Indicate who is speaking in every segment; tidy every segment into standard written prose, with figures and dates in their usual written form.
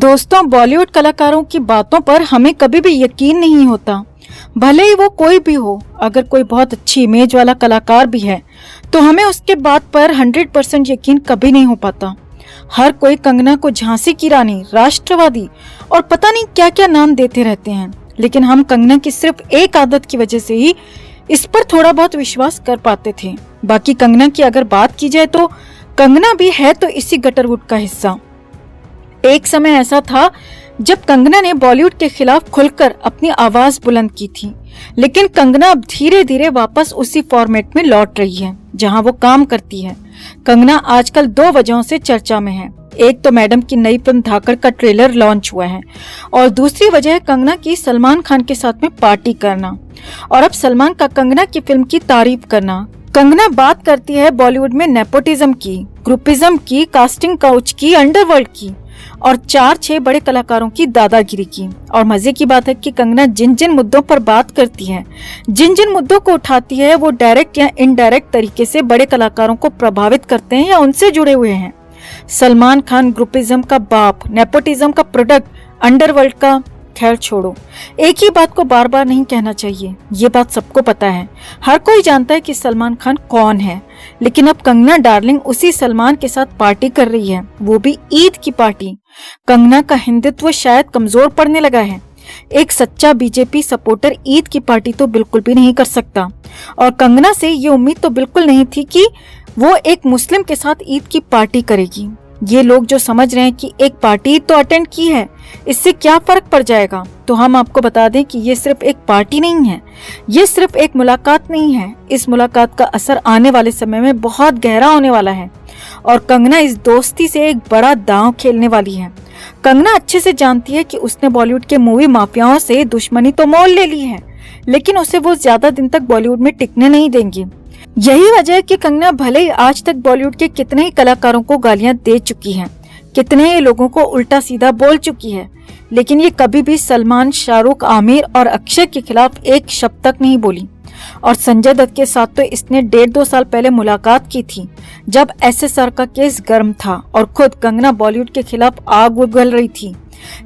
Speaker 1: दोस्तों, बॉलीवुड कलाकारों की बातों पर हमें कभी भी यकीन नहीं होता, भले ही वो कोई भी हो। अगर कोई बहुत अच्छी इमेज वाला कलाकार भी है तो हमें उसके बात पर 100% यकीन कभी नहीं हो पाता। हर कोई कंगना को झांसी की रानी, राष्ट्रवादी और पता नहीं क्या क्या नाम देते रहते हैं, लेकिन हम कंगना की सिर्फ एक आदत की वजह से ही इस पर थोड़ा बहुत विश्वास कर पाते थे। बाकी कंगना की अगर बात की जाए तो कंगना भी है तो इसी गटरवुड का हिस्सा। एक समय ऐसा था जब कंगना ने बॉलीवुड के खिलाफ खुलकर अपनी आवाज बुलंद की थी, लेकिन कंगना अब धीरे धीरे वापस उसी फॉर्मेट में लौट रही है जहां वो काम करती है। कंगना आजकल दो वजहों से चर्चा में है। एक तो मैडम की नई फिल्म धाकड़ का ट्रेलर लॉन्च हुआ है और दूसरी वजह है कंगना की सलमान खान के साथ में पार्टी करना और अब सलमान का कंगना की फिल्म की तारीफ करना। कंगना बात करती है बॉलीवुड में नेपोटिज्म की, ग्रुपिज्म की, कास्टिंग काउच की, अंडरवर्ल्ड की और 4-6 बड़े कलाकारों की दादागिरी की। और मजे की बात है कि कंगना जिन जिन मुद्दों पर बात करती है, जिन जिन मुद्दों को उठाती है, वो डायरेक्ट या इनडायरेक्ट तरीके से बड़े कलाकारों को प्रभावित करते हैं या उनसे जुड़े हुए हैं। सलमान खान ग्रुपिज्म का बाप, नेपोटिज्म का प्रोडक्ट, अंडरवर्ल्ड का। खैर छोड़ो, एक ही बात को बार बार नहीं कहना चाहिए, ये बात सबको पता है। हर कोई जानता है कि सलमान खान कौन है, लेकिन अब कंगना डार्लिंग उसी सलमान के साथ पार्टी कर रही है, वो भी ईद की पार्टी। कंगना का हिंदुत्व शायद कमजोर पड़ने लगा है। एक सच्चा बीजेपी सपोर्टर ईद की पार्टी तो बिल्कुल भी नहीं कर सकता और कंगना से ये उम्मीद तो बिल्कुल नहीं थी कि वो एक मुस्लिम के साथ ईद की पार्टी करेगी। ये लोग जो समझ रहे हैं कि एक पार्टी तो अटेंड की है, इससे क्या फर्क पड़ जाएगा, तो हम आपको बता दें कि ये सिर्फ एक पार्टी नहीं है, ये सिर्फ एक मुलाकात नहीं है। इस मुलाकात का असर आने वाले समय में बहुत गहरा होने वाला है और कंगना इस दोस्ती से एक बड़ा दांव खेलने वाली है। कंगना अच्छे से जानती है कि उसने बॉलीवुड के मूवी माफियाओं से दुश्मनी तो मोल ले ली है, लेकिन उसे वो ज्यादा दिन तक बॉलीवुड में टिकने नहीं देंगी। यही वजह है कि कंगना भले ही आज तक बॉलीवुड के कितने ही कलाकारों को गालियां दे चुकी है, कितने ही लोगों को उल्टा सीधा बोल चुकी है, लेकिन ये कभी भी सलमान, शाहरुख, आमिर और अक्षय के खिलाफ एक शब्द तक नहीं बोली। और संजय दत्त के साथ तो इसने 1.5-2 साल पहले मुलाकात की थी जब SSR का केस गर्म था और खुद कंगना बॉलीवुड के खिलाफ आग उगल रही थी।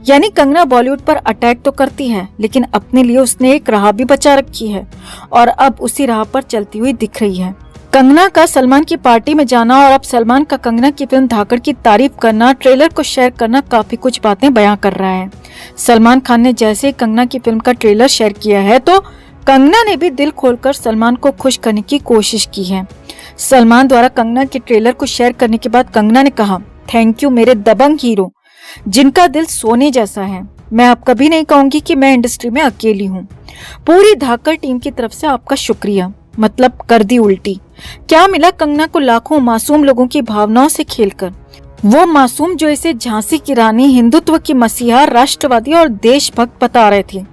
Speaker 1: यानी कंगना बॉलीवुड पर अटैक तो करती है, लेकिन अपने लिए उसने एक राह भी बचा रखी है और अब उसी राह पर चलती हुई दिख रही है। कंगना का सलमान की पार्टी में जाना और अब सलमान का कंगना की फिल्म धाकड़ की तारीफ करना, ट्रेलर को शेयर करना काफी कुछ बातें बयां कर रहा है। सलमान खान ने जैसे ही कंगना की फिल्म का ट्रेलर शेयर किया है तो कंगना ने भी दिल खोलकर सलमान को खुश करने की कोशिश की है। सलमान द्वारा कंगना के ट्रेलर को शेयर करने के बाद कंगना ने कहा, थैंक यू मेरे दबंग हीरो जिनका दिल सोने जैसा है। मैं अब कभी नहीं कहूंगी कि मैं इंडस्ट्री में अकेली हूँ। पूरी धाकड़ टीम की तरफ से आपका शुक्रिया। मतलब कर दी उल्टी। क्या मिला कंगना को लाखों मासूम लोगों की भावनाओं से खेलकर, वो मासूम जो इसे झांसी की रानी, हिंदुत्व की मसीहा, राष्ट्रवादी और देशभक्त बता रहे थे।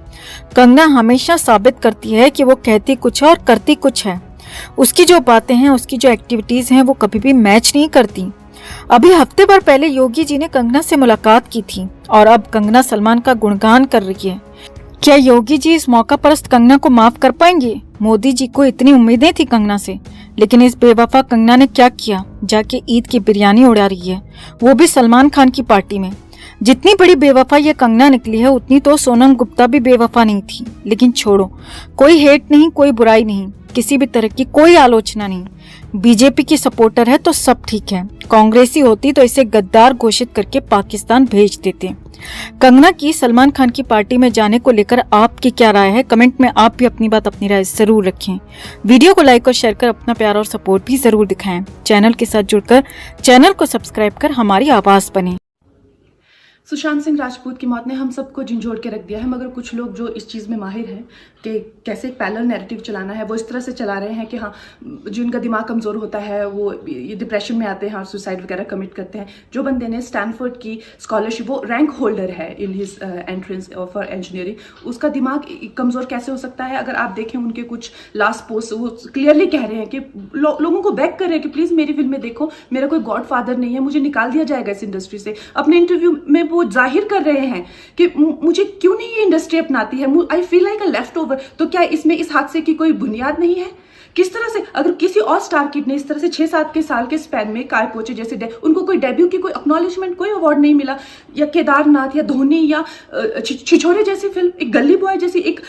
Speaker 1: कंगना हमेशा साबित करती है कि वो कहती कुछ है और करती कुछ है। उसकी जो बातें हैं, उसकी जो एक्टिविटीज हैं, वो कभी भी मैच नहीं करती। अभी हफ्ते भर पहले योगी जी ने कंगना से मुलाकात की थी और अब कंगना सलमान का गुणगान कर रही है। क्या योगी जी इस मौका परस्त कंगना को माफ कर पाएंगे? मोदी जी को इतनी उम्मीदें थी कंगना से, लेकिन इस बेवफा कंगना ने क्या किया, जाके ईद की बिरयानी उड़ा रही है, वो भी सलमान खान की पार्टी में। जितनी बड़ी बेवफा ये कंगना निकली है, उतनी तो सोनम गुप्ता भी बेवफा नहीं थी। लेकिन छोड़ो, कोई हेट नहीं, कोई बुराई नहीं, किसी भी तरह की कोई आलोचना नहीं। बीजेपी की सपोर्टर है तो सब ठीक है, कांग्रेसी होती तो इसे गद्दार घोषित करके पाकिस्तान भेज देते। कंगना की सलमान खान की पार्टी में जाने को लेकर आपकी क्या राय है? कमेंट में आप भी अपनी बात, अपनी राय जरूर रखें। वीडियो को लाइक और शेयर कर अपना प्यार और सपोर्ट भी जरूर दिखाएं। चैनल के साथ जुड़कर चैनल को सब्सक्राइब कर हमारी आवाज बने।
Speaker 2: सुशांत सिंह राजपूत की मौत ने हम सबको झंझोड़ के रख दिया है, मगर कुछ लोग जो इस चीज़ में माहिर हैं कि कैसे एक पैरेलल नैरेटिव चलाना है, वो इस तरह से चला रहे हैं कि हाँ, जिनका दिमाग कमज़ोर होता है वो ये डिप्रेशन में आते हैं और सुसाइड वगैरह कमिट करते हैं। जो बंदे ने स्टैनफोर्ड की स्कॉलरशिप, वो रैंक होल्डर है in his entrance for engineering, उसका दिमाग कमज़ोर कैसे हो सकता है? अगर आप देखें उनके कुछ लास्ट पोस्ट, वो क्लियरली कह रहे हैं कि लोगों को बैक कर रहे हैं कि प्लीज़ मेरी फिल्म में देखो, मेरा कोई गॉड फादर नहीं है, मुझे निकाल दिया जाएगा इस इंडस्ट्री से। अपने इंटरव्यू में वो जाहिर कर रहे हैं कि मुझे क्यों नहीं ये इंडस्ट्री अपनाती है, I feel like a left over. तो क्या इसमें इस हादसे की कोई बुनियाद नहीं है? किस तरह से अगर किसी और स्टार किड ने इस तरह से 6-7 के साल के स्पैन में काय पोचे जैसे उनको कोई डेब्यू की कोई एक्नॉलेजमेंट, कोई अवार्ड नहीं मिला, या केदारनाथ या धोनी या छिछोरे जैसी फिल्म, एक गली बॉय जैसी एक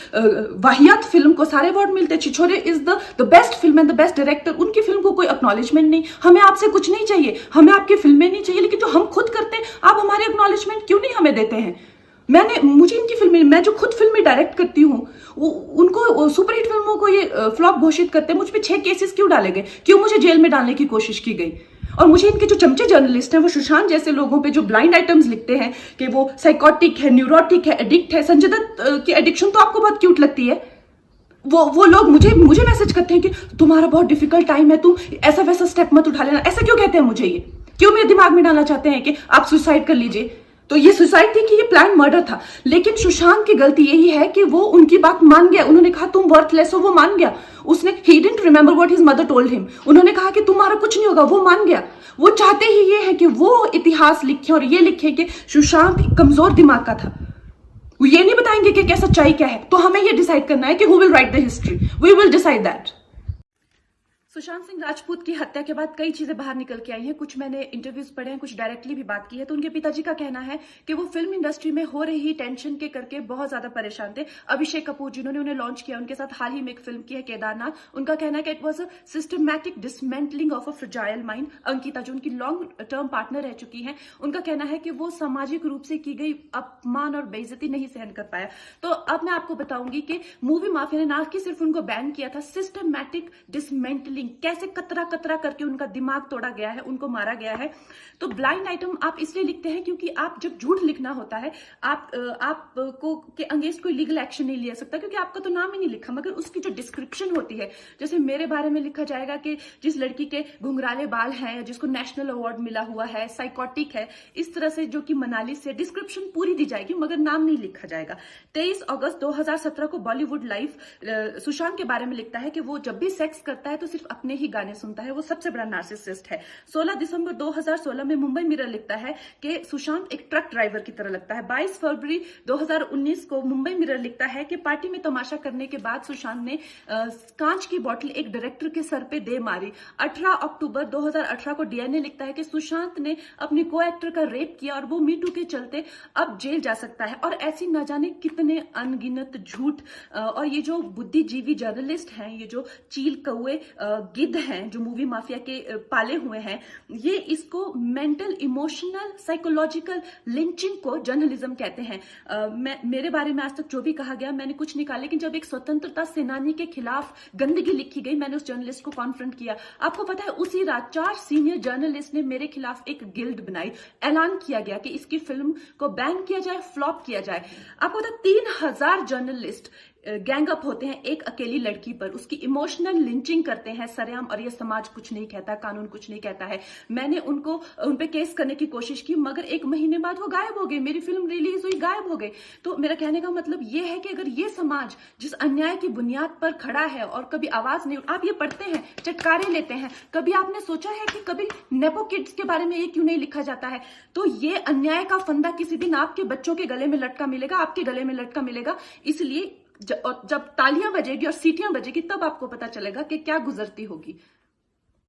Speaker 2: वाहियात फिल्म को सारे अवार्ड मिलते हैं। Chhichhore is the best film and the best director, उनकी फिल्म को कोई एक्नॉलेजमेंट नहीं। हमें आपसे कुछ नहीं चाहिए, हमें आपकी फिल्में नहीं चाहिए, लेकिन जो हम खुद करते हैं आप हमारे एक्नॉलेजमेंट क्यों नहीं हमें देते हैं? मुझे इनकी फिल्में, मैं जो खुद फिल्में डायरेक्ट करती हूँ, उनको सुपरहिट फिल्मों को ये फ्लॉप घोषित करते हैं। मुझ पे 6 केसेस क्यों डाले गए, क्यों मुझे जेल में डालने की कोशिश की गई? और मुझे इनके जो चमचे जर्नलिस्ट हैं, वो सुशांत जैसे लोगों पे जो ब्लाइंड आइटम्स लिखते हैं कि वो साइकोटिक है, न्यूरोटिक है, एडिक्ट है। संजय दत्त की एडिक्शन तो आपको बहुत क्यूट लगती है। वो लोग मुझे मैसेज करते हैं कि तुम्हारा बहुत डिफिकल्ट टाइम है, तुम ऐसा वैसा स्टेप मत उठा लेना। ऐसा क्यों कहते हैं मुझे? ये क्यों मेरे दिमाग में डालना चाहते हैं कि आप सुसाइड कर लीजिए? तो ये सुसाइड थी कि ये प्लान मर्डर था? लेकिन सुशांत की गलती यही है कि वो उनकी बात मान गया। उन्होंने कहा तुम वर्थलेस हो, वो मान गया। उसने he didn't remember what his mother told him. उन्होंने कहा कि तुम्हारा कुछ नहीं होगा, वो मान गया। वो चाहते ही ये है कि वो इतिहास लिखे और ये लिखे कि सुशांत कमजोर दिमाग का था। वो ये नहीं बताएंगे कि क्या सच्चाई क्या है। तो हमें ये डिसाइड करना है कि who will write the history, we will decide that. Sushant Singh Rajput की हत्या के बाद कई चीजें बाहर निकल के आई हैं। कुछ मैंने इंटरव्यूज पढ़े हैं, कुछ डायरेक्टली भी बात की है। तो उनके पिताजी का कहना है कि वो फिल्म इंडस्ट्री में हो रही टेंशन के करके बहुत ज्यादा परेशान थे। अभिषेक कपूर जिन्होंने उन्हें लॉन्च किया, उनके साथ हाल ही में एक फिल्म की है केदारनाथ, उनका कहना है कि it was a systematic dismantling of a fragile mind. Ankita जो उनकी लॉन्ग टर्म पार्टनर रह चुकी है, उनका कहना है कि वो सामाजिक रूप से की गई अपमान और बेइज्जती नहीं सहन कर पाया। तो अब मैं आपको बताऊंगी कि मूवी माफिया ने ना कि सिर्फ उनको बैन किया था, सिस्टमैटिक डिसमेंटलिंग, कैसे कतरा कतरा करके उनका दिमाग तोड़ा गया है, उनको मारा गया है। तो ब्लाइंड आइटम आप इसलिए लिखते हैं क्योंकि आप जब झूठ लिखना होता है, आपको के अगेंस्ट कोई लीगल एक्शन नहीं लिया सकता, क्योंकि आपका तो नाम ही नहीं लिखा। मगर उसकी जो डिस्क्रिप्शन होती है, जैसे मेरे बारे में लिखा जाएगा कि जिस लड़की के घुंघराले बाल हैं, जिसको नेशनल अवार्ड मिला हुआ है, साइकोटिक है, इस तरह से जो कि मनाली से डिस्क्रिप्शन पूरी दी जाएगी, मगर नाम नहीं लिखा जाएगा। 23 अगस्त 2017 को बॉलीवुड लाइफ सुशांत के बारे में लिखता है कि वो जब भी सेक्स करता है तो सिर्फ अपने ही गाने सुनता है, वो सबसे बड़ा नार्सिसिस्ट है। 16 दिसंबर 2016 में मुंबई मिरर लिखता है कि सुशांत एक ट्रक ड्राइवर की तरह लगता है। 22 फरवरी 2019 को मुंबई मिरर लिखता है कि पार्टी में तमाशा करने के बाद सुशांत ने कांच की बोतल एक डायरेक्टर के सर पे दे मारी। 18 अक्टूबर 2018 को डीएनए लिखता है कि सुशांत ने अपने को एक्टर का रेप किया और वो मीटू के चलते अब जेल जा सकता है। और ऐसी न जाने कितने अनगिनत झूठ। और ये जो बुद्धिजीवी जर्नलिस्ट हैं, ये जो चील कौए गिद्ध हैं, जो मूवी माफिया के पाले हुए हैं, ये इसको मेंटल, इमोशनल, साइकोलॉजिकल लिंचिंग को जर्नलिज्म कहते हैं। मेरे बारे में आज तक जो भी कहा गया मैंने कुछ नहीं कहा, लेकिन जब एक स्वतंत्रता सेनानी के खिलाफ गंदगी लिखी गई, मैंने उस जर्नलिस्ट को कॉन्फ्रंट किया। आपको पता है उसी रात 4 सीनियर जर्नलिस्ट ने मेरे खिलाफ एक गिल्ड बनाई। ऐलान किया गया कि इसकी फिल्म को बैन किया जाए, फ्लॉप किया जाए। आपको पता 3000 जर्नलिस्ट गैंग अप होते हैं एक अकेली लड़की पर, उसकी इमोशनल लिंचिंग करते हैं सरेआम, और ये समाज कुछ नहीं कहता, कानून कुछ नहीं कहता है। मैंने उन पे केस करने की कोशिश की, मगर 1 महीने बाद वो गायब हो गए। मेरी फिल्म रिलीज हुई, गायब हो गए। तो मेरा कहने का मतलब ये है कि अगर ये समाज जिस अन्याय की बुनियाद पर खड़ा है और कभी आवाज नहीं, आप ये पढ़ते हैं, चटकारे लेते हैं, कभी आपने सोचा है कि कभी नेपो किड्स के बारे में ये क्यों नहीं लिखा जाता है? तो ये अन्याय का फंदा किसी दिन आपके बच्चों के गले में लटका मिलेगा, आपके गले में लटका मिलेगा। इसलिए जब तालियां बजेगी और सीटियां बजेगी, तब आपको पता चलेगा कि क्या गुजरती होगी।